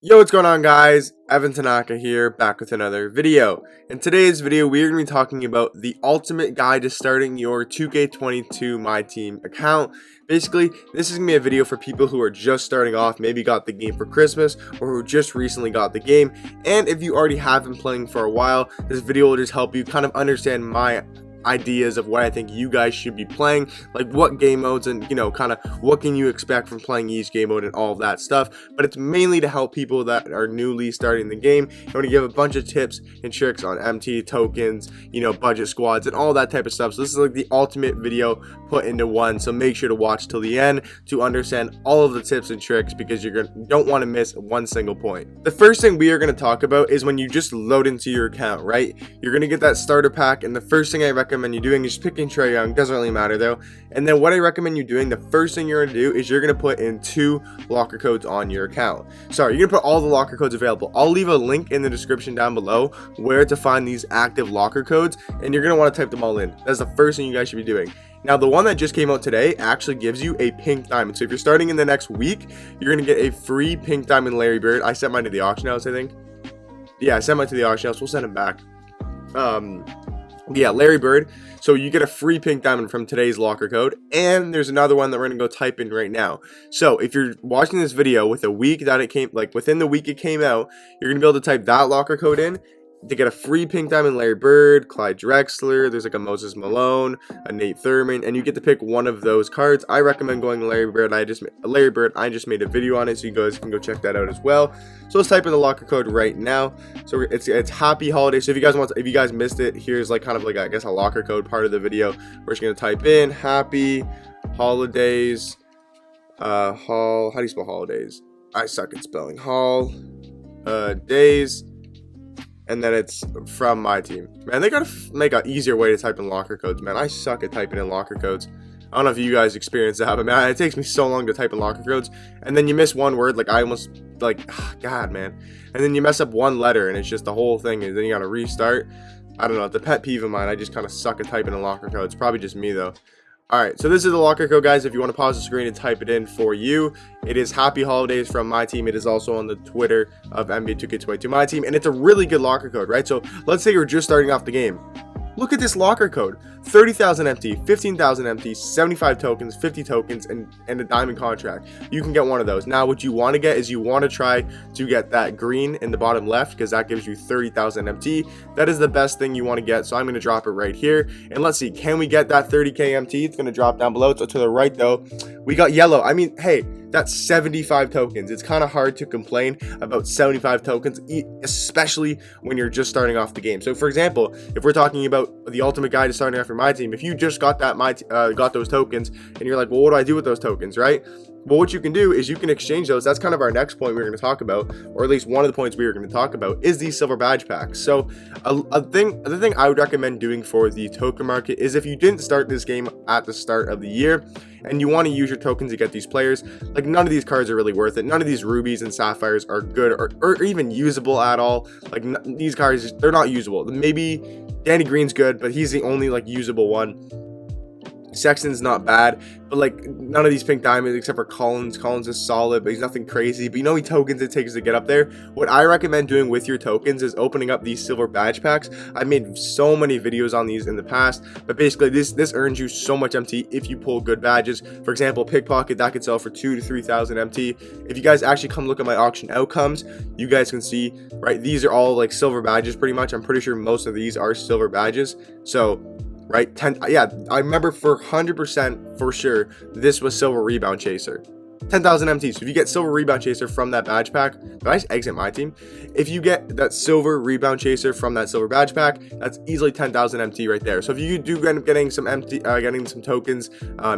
Yo, what's going on, guys? Evan Tanaka here, back with another video. In today's video, we're going to be talking about the ultimate guide to starting your 2K22 Myteam account. Basically, this is going to be a video for people who are just starting off, maybe got the game for Christmas, or who just recently got the game. And if you already have been playing for a while, this video will just help you kind of understand my ideas of what I think you guys should be playing, like what game modes and kind of what can you expect from playing each game mode and all of that stuff. But it's mainly to help people that are newly starting the game. I'm going to give a bunch of tips and tricks on MT tokens, budget squads and all that type of stuff. So this is like the ultimate video put into one, so make sure to watch till the end to understand all of the tips and tricks, because you don't want to miss one single point. The first thing we are going to talk about is when you just load into your account, right? You're going to get that starter pack, and the first thing I recommend you doing is picking Trey Young. Doesn't really matter though. And then what I recommend you doing, the first thing you're going to do is you're going to put in 2 locker codes on your account. Sorry, you're going to put all the locker codes available. I'll leave a link in the description down below where to find these active locker codes, and you're going to want to type them all in. That's the first thing you guys should be doing. Now, the one that just came out today actually gives you a pink diamond. So if you're starting in the next week, you're going to get a free pink diamond Larry Bird. I sent mine to the auction house, I think. Yeah, I sent mine to the auction house. We'll send him back. Yeah, Larry Bird. So you get a free pink diamond from today's locker code, and there's another one that we're gonna go type in right now. So if you're watching this video with a week that it came, like within the week it came out, you're gonna be able to type that locker code in to get a free pink diamond Larry Bird, Clyde Drexler, there's like a Moses Malone, a Nate Thurman, and you get to pick one of those cards. I recommend going to Larry Bird. I just made a video on it, so you guys can go check that out as well. So let's type in the locker code right now. So it's Happy Holidays. So if you guys missed it, here's like kind of like I guess a locker code part of the video. We're just gonna type in Happy Holidays. How do you spell holidays? I suck at spelling. Days. And then it's from Myteam. Man, they gotta make an easier way to type in locker codes, man. I suck at typing in locker codes. I don't know if you guys experience that, but man, it takes me so long to type in locker codes. And then you miss one word, like I almost, God, man. And then you mess up one letter, and it's just the whole thing, and then you gotta restart. I don't know, it's a pet peeve of mine. I just kind of suck at typing in locker codes. Probably just me, though. Alright, so this is the locker code, guys. If you want to pause the screen and type it in for you, it is Happy Holidays from Myteam. It is also on the Twitter of NBA 2K22 Myteam, and it's a really good locker code, right? So let's say you're just starting off the game. Look at this locker code: 30,000 MT, 15,000 MT, 75 tokens, 50 tokens, and a diamond contract. You can get one of those. Now, what you want to get is you want to try to get that green in the bottom left, because that gives you 30,000 MT. That is the best thing you want to get. So I'm going to drop it right here. And let's see, can we get that 30k MT? It's going to drop down below. So to the right, though, we got yellow. I mean, hey, that's 75 tokens. It's kind of hard to complain about 75 tokens, especially when you're just starting off the game. So for example, if we're talking about the ultimate guide to starting off for Myteam, if you just got that got those tokens, and you're like, well, what do I do with those tokens, right? Well, what you can do is you can exchange those. That's kind of our next point we're going to talk about, or at least one of the points we were going to talk about, is these silver badge packs. So the thing I would recommend doing for the token market is, if you didn't start this game at the start of the year and you want to use your tokens to get these players, like none of these cards are really worth it. None of these rubies and sapphires are good or even usable at all. Like these cards, they're not usable. Maybe Danny Green's good, but he's the only like usable one. Sexton's not bad, but like none of these pink diamonds except for Collins. Collins is solid, but he's nothing crazy. But you know how many tokens it takes to get up there? What I recommend doing with your tokens is opening up these silver badge packs. I've made so many videos on these in the past, but basically this earns you so much MT if you pull good badges. For example, pickpocket, that could sell for 2,000 to 3,000 MT. If you guys actually come look at my auction outcomes, you guys can see, right, these are all like silver badges pretty much. I'm pretty sure most of these are silver badges. So right, yeah, I remember for 100% for sure this was silver rebound chaser, 10,000 MT. So if you get silver rebound chaser from that badge pack, did I exit my team? If you get that silver rebound chaser from that silver badge pack, that's easily 10,000 MT right there. So if you do end up getting some MT, getting some tokens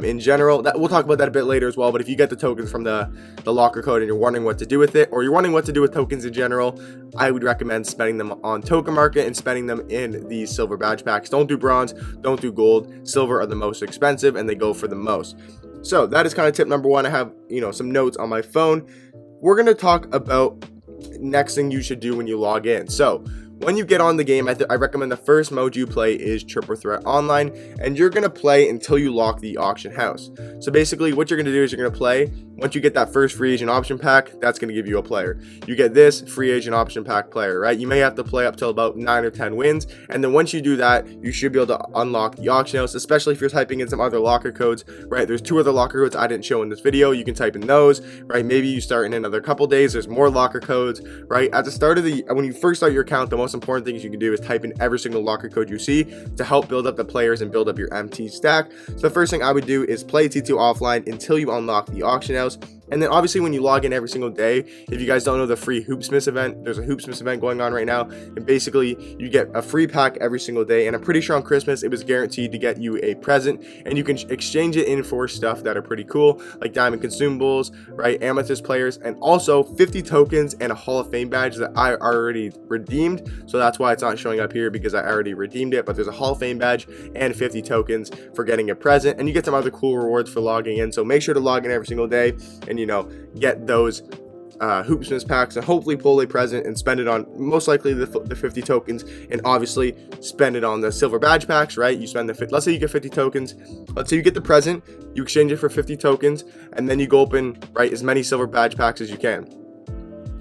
in general, that we'll talk about that a bit later as well. But if you get the tokens from the locker code and you're wondering what to do with it, or you're wondering what to do with tokens in general, I would recommend spending them on token market and spending them in these silver badge packs. Don't do bronze, don't do gold. Silver are the most expensive, and they go for the most. So that is kind of tip number one. I have, some notes on my phone. We're going to talk about next thing you should do when you log in. So When you get on the game, I recommend the first mode you play is Triple Threat Online, and you're going to play until you lock the auction house. So basically what you're going to do is you're going to play. Once you get that first free agent option pack, that's going to give you a player. You get this free agent option pack player, right? You may have to play up till about 9 or 10 wins, and then once you do that, you should be able to unlock the auction house, especially if you're typing in some other locker codes, right? There's 2 other locker codes I didn't show in this video. You can type in those, right? Maybe you start in another couple days. There's more locker codes, right? At the start of when you first start your account, the most important things you can do is type in every single locker code you see to help build up the players and build up your MT stack. So the first thing I would do is play T2 offline until you unlock the auction house. And then obviously when you log in every single day, if you guys don't know the free Hoopsmiths event, there's a Hoopsmiths event going on right now. And basically you get a free pack every single day. And I'm pretty sure on Christmas, it was guaranteed to get you a present. And you can exchange it in for stuff that are pretty cool, like diamond consumables, right? Amethyst players, and also 50 tokens and a Hall of Fame badge that I already redeemed. So that's why it's not showing up here, because I already redeemed it. But there's a Hall of Fame badge and 50 tokens for getting a present. And you get some other cool rewards for logging in. So make sure to log in every single day and, you know, get those Hoopsmiths packs and hopefully pull a present and spend it on most likely the 50 tokens, and obviously spend it on the silver badge packs, right? You spend let's say you get 50 tokens, let's say you get the present, you exchange it for 50 tokens, and then you go open, right, as many silver badge packs as you can,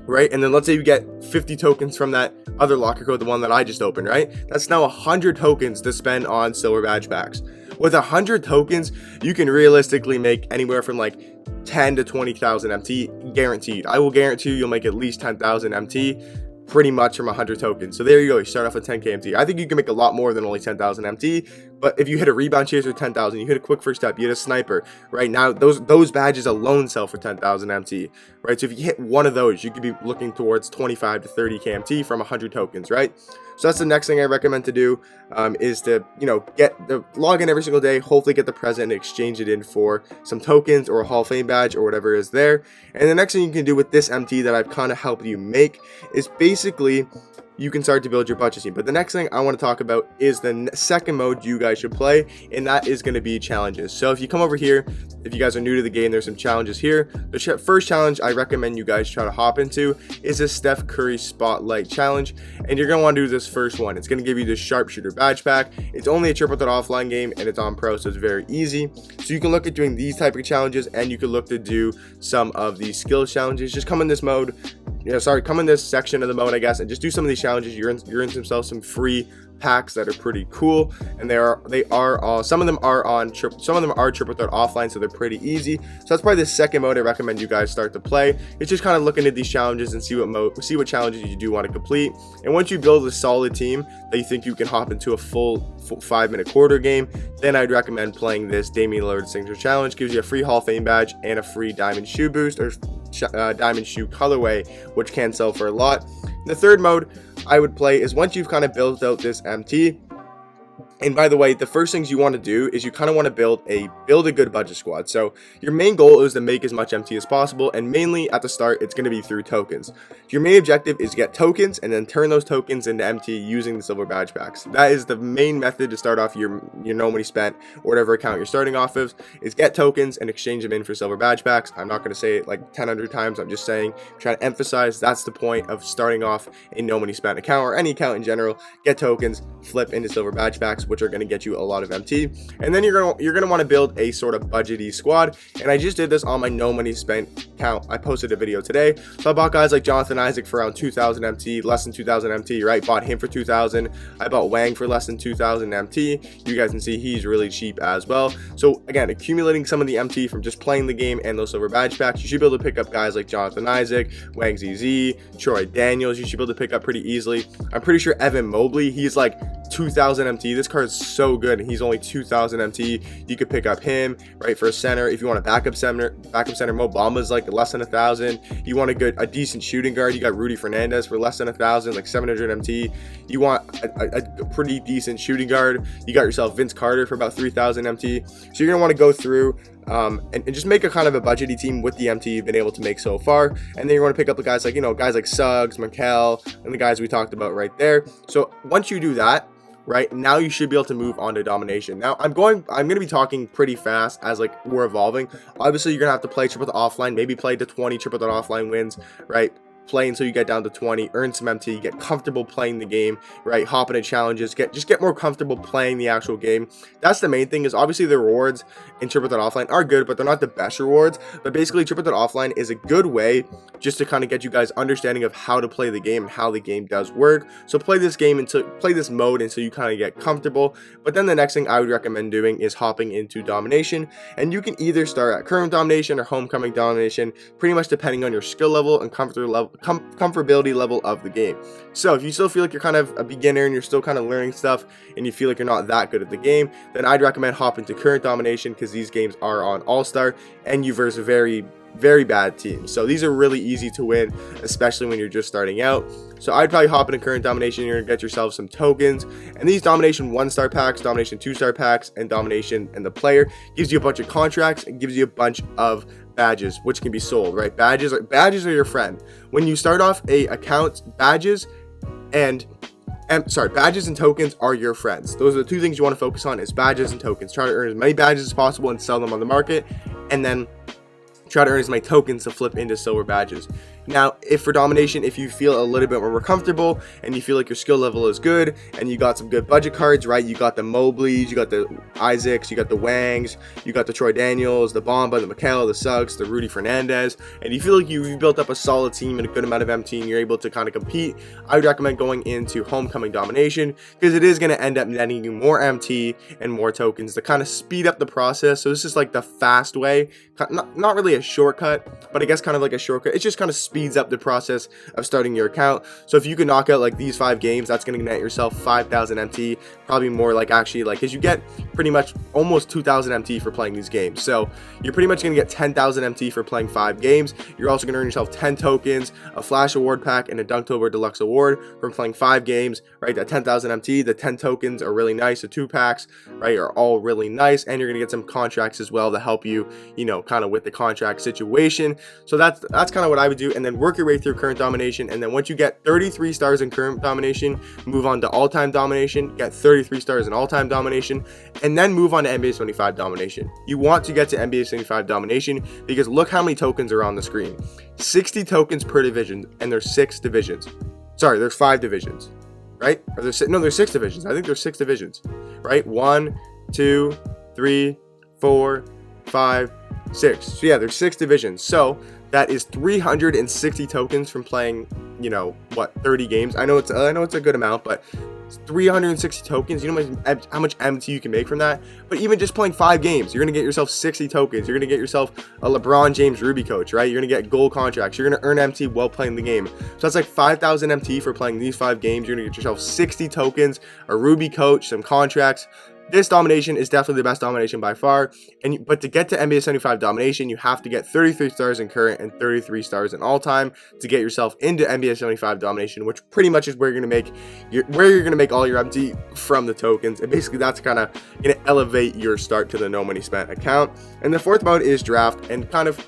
right? And then let's say you get 50 tokens from that other locker code, the one that I just opened, right? That's now 100 tokens to spend on silver badge packs. With 100 tokens, you can realistically make anywhere from like 10 to 20,000 MT guaranteed. I will guarantee you'll make at least 10,000 MT pretty much from 100 tokens. So there you go. You start off with 10k MT. I think you can make a lot more than only 10,000 MT. But if you hit a rebound chaser 10,000, you hit a quick first step, you hit a sniper, right? Now those badges alone sell for 10,000 MT, right? So if you hit one of those, you could be looking towards 25 to 30k MT from 100 tokens, right? So that's the next thing I recommend to do, is to, you know, log in every single day, hopefully get the present and exchange it in for some tokens or a Hall of Fame badge or whatever is there. And the next thing you can do with this MT that I've kind of helped you make is basically you can start to build your budget team. But the next thing I want to talk about is the second mode you guys should play, and that is going to be challenges. So if you come over here, if you guys are new to the game, there's some challenges here. The first challenge I recommend you guys try to hop into is a Steph Curry Spotlight Challenge, and you're going to want to do this first one. It's going to give you this Sharpshooter badge pack. It's only a Triple Threat offline game, and it's on pro, so it's very easy. So you can look at doing these type of challenges, and you can look to do some of these skills challenges. Just come in this mode, come in this section of the mode, I guess, and just do some of these challenges. You're in yourself some free packs that are pretty cool, and some of them are Triple Threat offline, so they're pretty easy. So that's probably the second mode I recommend you guys start to play. It's just kind of looking at these challenges and see what challenges you do want to complete. And once you build a solid team that you think you can hop into a full 5-minute quarter game, then I'd recommend playing this Damian Lillard Signature Challenge. Gives you a free Hall of Fame badge and a free diamond shoe boost, or diamond shoe colorway, which can sell for a lot. The third mode I would play is once you've kind of built out this MT. And by the way, the first things you want to do is you kind of want to build a good budget squad. So your main goal is to make as much MT as possible, and mainly at the start it's going to be through tokens. Your main objective is get tokens and then turn those tokens into MT using the silver badge packs. That is the main method to start off your no money spent or whatever account you're starting off of, is get tokens and exchange them in for silver badge packs. I'm not going to say it like 100 times. I'm just saying, trying to emphasize that's the point of starting off a no money spent account or any account in general. Get tokens, flip into silver badge packs, which are going to get you a lot of MT, and then you're gonna want to build a sort of budgety squad. And I just did this on my no money spent account. I posted a video today, so I bought guys like Jonathan Isaac for around 2,000 MT, less than 2,000 MT, right? Bought him for 2,000. I bought Wang for less than 2,000 MT. You guys can see he's really cheap as well. So again, accumulating some of the MT from just playing the game and those silver badge packs, you should be able to pick up guys like Jonathan Isaac, Wang ZZ, Troy Daniels. You should be able to pick up pretty easily. I'm pretty sure Evan Mobley, he's like 2,000 MT. This card is so good, and he's only 2,000 MT. You could pick up him, right, for a center. If you want a backup center, Mo Bamba's like less than 1,000. You want a decent shooting guard, you got Rudy Fernandez for less than 1,000, like 700 MT. You want a pretty decent shooting guard, you got yourself Vince Carter for about 3,000 MT. So you're gonna want to go through and just make a kind of a budgety team with the MT you've been able to make so far. And then you want to pick up the guys like, guys like Suggs, Mikel, and the guys we talked about right there. So once you do that, right, now you should be able to move on to Domination. Now I'm going to be talking pretty fast as like we're evolving. Obviously you're gonna have to play Triple Threat offline, maybe play to 20 Triple Threat offline wins, right? play until you get down to 20, earn some MT, get comfortable playing the game, right? Hop into challenges, just get more comfortable playing the actual game. That's the main thing. Is obviously the rewards in Triple Threat Offline are good, but they're not the best rewards. But basically Triple Threat Offline is a good way just to kind of get you guys understanding of how to play the game and how the game does work. So play this mode until you kind of get comfortable. But then the next thing I would recommend doing is hopping into Domination, and you can either start at current Domination or homecoming Domination, pretty much depending on your skill level and comfortability level of the game. So if you still feel like you're kind of a beginner and you're still kind of learning stuff and you feel like you're not that good at the game, then I'd recommend hopping to current Domination, because these games are on All-Star and you verse very bad teams. So these are really easy to win, especially when you're just starting out. So I'd probably hop into current Domination. You're gonna get yourself some tokens, and these Domination 1-star packs, Domination 2-star packs, and Domination and the player gives you a bunch of contracts and gives you a bunch of badges which can be sold, right? Badges are your friend. When you start off a account, badges and tokens are your friends. Those are the two things you want to focus on, is badges and tokens. Try to earn as many badges as possible and sell them on the market, and then try to earn as many tokens to flip into silver badges. Now, if for Domination, if you feel a little bit more comfortable and you feel like your skill level is good and you got some good budget cards, right? You got the Mobleys, you got the Isaacs, you got the Wangs, you got the Troy Daniels, the Bomba, the Mikel, the Suggs, the Rudy Fernandez, and you feel like you've built up a solid team and a good amount of MT and you're able to kind of compete, I would recommend going into homecoming Domination, because it is going to end up netting you more MT and more tokens to kind of speed up the process. So this is like the fast way, not really a shortcut, but I guess kind of like a shortcut. It just kind of speeds up the process of starting your account. So if you can knock out like these 5 games, that's going to net yourself 5,000 MT, probably more, like actually, like, because you get pretty much almost 2,000 MT for playing these games. So you're pretty much going to get 10,000 MT for playing 5 games. You're also going to earn yourself 10 tokens, a Flash Award pack, and a Dunktober Deluxe Award from playing 5 games, right? That 10,000 MT, the 10 tokens are really nice. The 2 packs, right, are all really nice, and you're going to get some contracts as well to help you, you know, kind of with the contract situation. So that's kind of what I would do, and then work your way through current Domination. And then once you get 33 stars in current Domination, move on to all-time Domination, get 33 stars in all-time Domination, and then move on to NBA 75 Domination. You want to get to NBA 75 Domination because look how many tokens are on the screen. 60 tokens per division, and there's 6 divisions. Sorry, there's 5 divisions, right? There's 6 divisions. I think there's 6 divisions, right? 1, 2, 3, 4, 5, 6. So yeah, there's 6 divisions. So that is 360 tokens from playing, you know, what, 30 games. I know it's a good amount, but 360 tokens, you know how much MT you can make from that. But even just playing 5 games, you're gonna get yourself 60 tokens. You're gonna get yourself a LeBron James Ruby coach, right? You're gonna get gold contracts. You're gonna earn MT while playing the game. So that's like 5,000 MT for playing these 5 games. You're gonna get yourself 60 tokens, a Ruby coach, some contracts. This Domination is definitely the best Domination by far, but to get to NBA 75 Domination, you have to get 33 stars in current and 33 stars in all-time to get yourself into NBA 75 Domination, which pretty much is where you're gonna make all your MT from the tokens, and basically that's kind of gonna elevate your start to the no money spent account. And the 4th mode is draft, and kind of,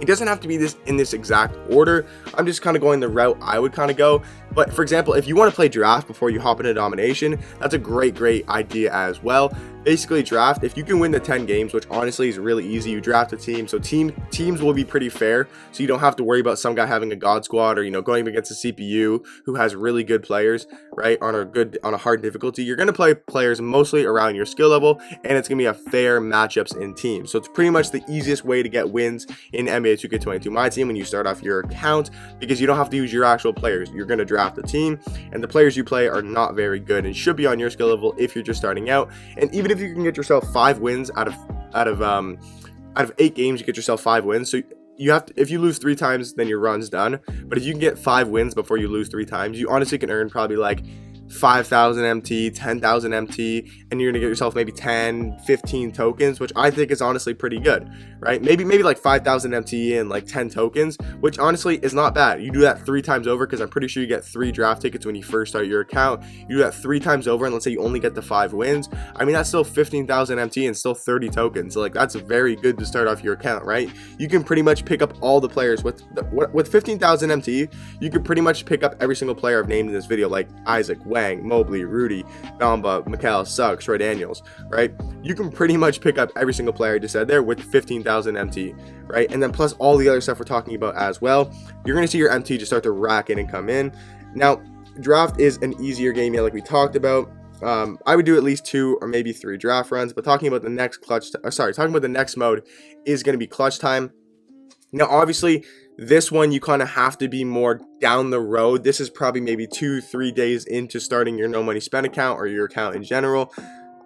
it doesn't have to be in this exact order. I'm just kind of going the route I would kind of go. But for example, if you want to play draft before you hop into Domination, that's a great idea as well. Basically, draft, if you can win the 10 games, which honestly is really easy, you draft a team. So teams will be pretty fair. So you don't have to worry about some guy having a god squad or, you know, going up against a CPU who has really good players, right? On a hard difficulty. You're going to play players mostly around your skill level, and it's going to be a fair matchups in teams. So it's pretty much the easiest way to get wins in NBA 2K22 Myteam when you start off your account, because you don't have to use your actual players. You're going to draft a team, and the players you play are not very good and should be on your skill level if you're just starting out. And even if you can get yourself 5 wins out of 8 games, you get yourself 5 wins. So you have to, if you lose 3 times, then your run's done. But if you can get 5 wins before you lose 3 times, you honestly can earn probably like 5,000 MT, 10,000 MT, and you're gonna get yourself maybe 10, 15 tokens, which I think is honestly pretty good, right? Maybe like 5,000 MT and like 10 tokens, which honestly is not bad. You do that 3 times over, because I'm pretty sure you get 3 draft tickets when you first start your account. You do that 3 times over, and let's say you only get the 5 wins. I mean, that's still 15,000 MT and still 30 tokens. So like, that's very good to start off your account, right? You can pretty much pick up all the players with 15,000 MT. You could pretty much pick up every single player I've named in this video, like Isaac, Wang, Mobley, Rudy, Bamba, Mikal, Suggs, Troy Daniels, right? You can pretty much pick up every single player I just said there with 15,000 MT, right? And then plus all the other stuff we're talking about as well. You're going to see your MT just start to rack in and come in. Now, draft is an easier game, like we talked about. I would do at least 2 or maybe 3 draft runs, but talking about the next mode is going to be clutch time. Now, obviously, this one you kind of have to be more down the road. This is probably maybe 2-3 days into starting your no money spent account or your account in general.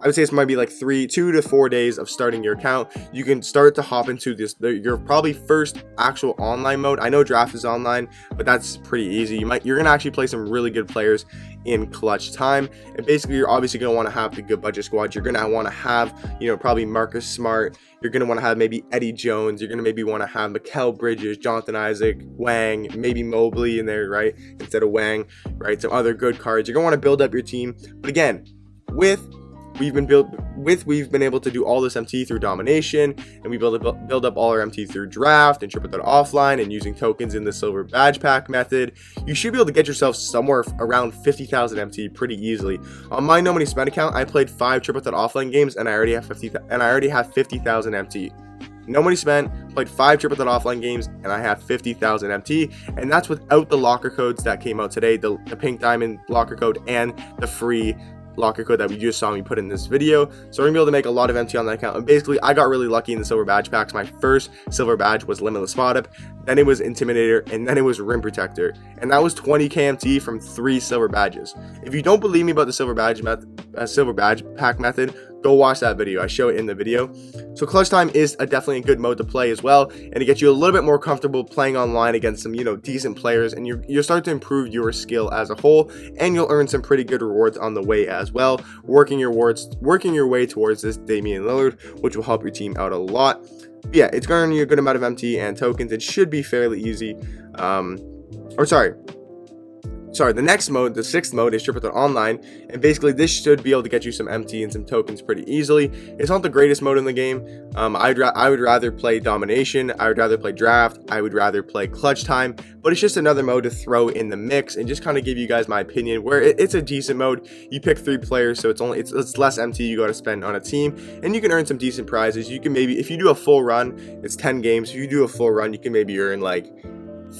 I would say this might be like 2 to 4 days of starting your account. You can start to hop into your probably first actual online mode. I know draft is online, but that's pretty easy. You're gonna actually play some really good players in clutch time, and basically you're obviously gonna want to have the good budget squad. You're gonna want to have, probably Marcus Smart. You're gonna want to have maybe Eddie Jones. You're gonna maybe want to have Mikal Bridges, Jonathan Isaac, Wang, maybe Mobley in there, right, instead of Wang, right? Some other good cards. You're gonna want to build up your team, but again, we've been able to do all this MT through Domination, and we build up all our MT through draft and triple threat offline and using tokens in the silver badge pack method. You should be able to get yourself somewhere around 50,000 MT pretty easily. On my no money spent account, I played 5 triple threat offline games, and I already have 50,000 MT. No money spent, played 5 triple threat offline games, and I have 50,000 MT, and that's without the locker codes that came out today, the pink diamond locker code and the free locker code that we just saw me put in this video. So we're gonna be able to make a lot of MT on that account. And basically, I got really lucky in the silver badge packs. My first silver badge was Limitless Spot Up, then it was Intimidator, and then it was Rim Protector, and that was 20 KMT from 3 silver badges. If you don't believe me about the silver badge pack method, go watch that video. I show it in the video. So clutch time is definitely a good mode to play as well, and it gets you a little bit more comfortable playing online against some decent players, and you'll start to improve your skill as a whole, and you'll earn some pretty good rewards on the way as well, working your way towards this Damian Lillard, which will help your team out a lot. But yeah, it's going to earn you a good amount of MT and tokens. It should be fairly easy. The next mode, the 6th mode, is triple threat online, and basically this should be able to get you some MT and some tokens pretty easily. It's not the greatest mode in the game. I would rather play Domination, I would rather play draft, I would rather play clutch time, but it's just another mode to throw in the mix and just kind of give you guys my opinion, where it's a decent mode. You pick 3 players, so it's less MT you got to spend on a team, and you can earn some decent prizes. You can maybe, if you do a full run, it's 10 games. If you do a full run, you can maybe earn like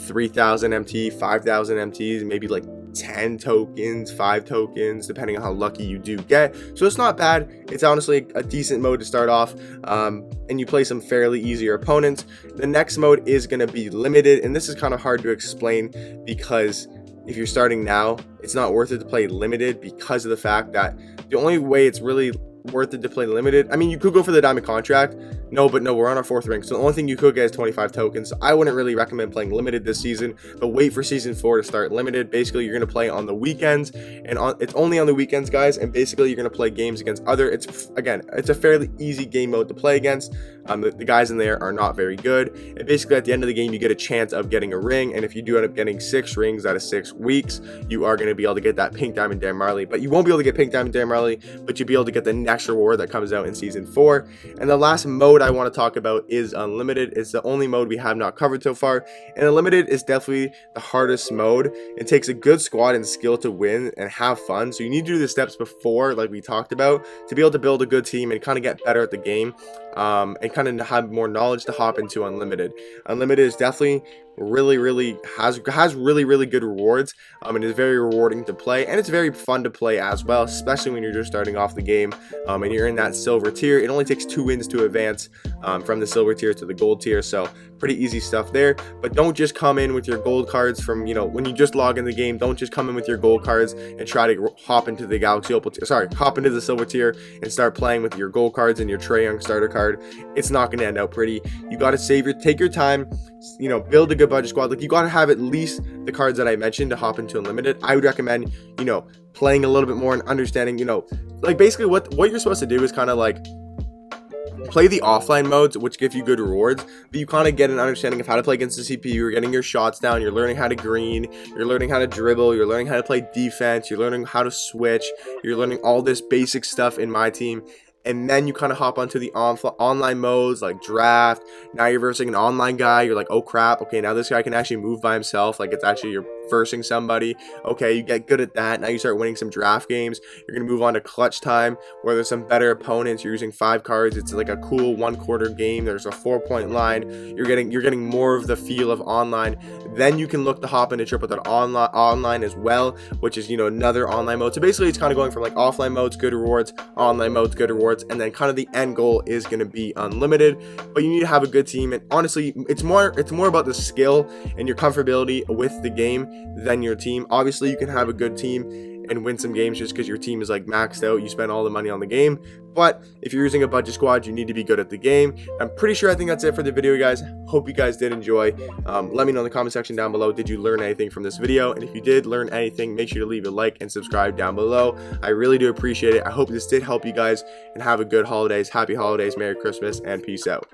3,000 MT, 5,000 MTs, maybe like 10 tokens, 5 tokens, depending on how lucky you do get. So it's not bad. It's honestly a decent mode to start off, and you play some fairly easier opponents. The next mode is going to be limited, and this is kind of hard to explain because if you're starting now, it's not worth it to play limited because of the fact that the only way it's really worth it to play limited, I mean, you could go for the diamond contract, but no, we're on our 4th ring, so the only thing you could get is 25 tokens. So I wouldn't really recommend playing limited this season, but wait for season 4 to start limited. Basically, you're going to play on the weekends, and it's only on the weekends, guys, and basically you're going to play games against it's a fairly easy game mode to play against. The guys in there are not very good, and basically at the end of the game you get a chance of getting a ring, and if you do end up getting 6 rings out of 6 weeks, you are going to be able to get that pink diamond Dan Marley. But you won't be able to get pink diamond Dan Marley, but you'll be able to get the next reward that comes out in season 4. And the last mode I want to talk about is unlimited. It's the only mode we have not covered so far, and unlimited is definitely the hardest mode. It takes a good squad and skill to win and have fun, so you need to do the steps before, like we talked about, to be able to build a good team and kind of get better at the game, and kind of have more knowledge to hop into unlimited. Unlimited is definitely has really good rewards, and is very rewarding to play, and it's very fun to play as well, especially when you're just starting off the game, and you're in that silver tier. It only takes 2 wins to advance from the silver tier to the gold tier, so pretty easy stuff there. But don't just come in with your gold cards from when you just log in the game. Don't just come in with your gold cards and try to hop into the hop into the silver tier and start playing with your gold cards and your Trae Young starter card. It's not going to end out pretty. You got to take your time, build a good budget squad. Like, you got to have at least the cards that I mentioned to hop into unlimited. I would recommend playing a little bit more and understanding, like, basically what you're supposed to do is kind of like play the offline modes, which give you good rewards, but you kind of get an understanding of how to play against the CPU. You're getting your shots down, you're learning how to green, you're learning how to dribble, you're learning how to play defense, you're learning how to switch, you're learning all this basic stuff in Myteam. And then you kind of hop onto the online modes like draft. Now you're versing an online guy. You're like, oh crap, okay, now this guy can actually move by himself. Like, it's actually your versing somebody. Okay, you get good at that. Now you start winning some draft games. You're going to move on to clutch time, where there's some better opponents. You're using 5 cards. It's like a cool 1/4 game. There's a 4-point line. You're getting more of the feel of online. Then you can look to hop into triple threat online as well, which is, you know, another online mode. So basically it's kind of going from like offline modes, good rewards, online modes, good rewards, and then kind of the end goal is going to be unlimited. But you need to have a good team, and honestly it's more about the skill and your comfortability with the game than your team. Obviously you can have a good team and win some games just because your team is like maxed out, you spend all the money on the game. But if you're using a budget squad, you need to be good at the game. I'm pretty sure I think that's it for the video, guys. Hope you guys did enjoy. Let me know in the comment section down below, did you learn anything from this video? And if you did learn anything, make sure to leave a like and subscribe down below. I really do appreciate it. I hope this did help you guys, and have a good holidays. Happy holidays, Merry Christmas, and peace out.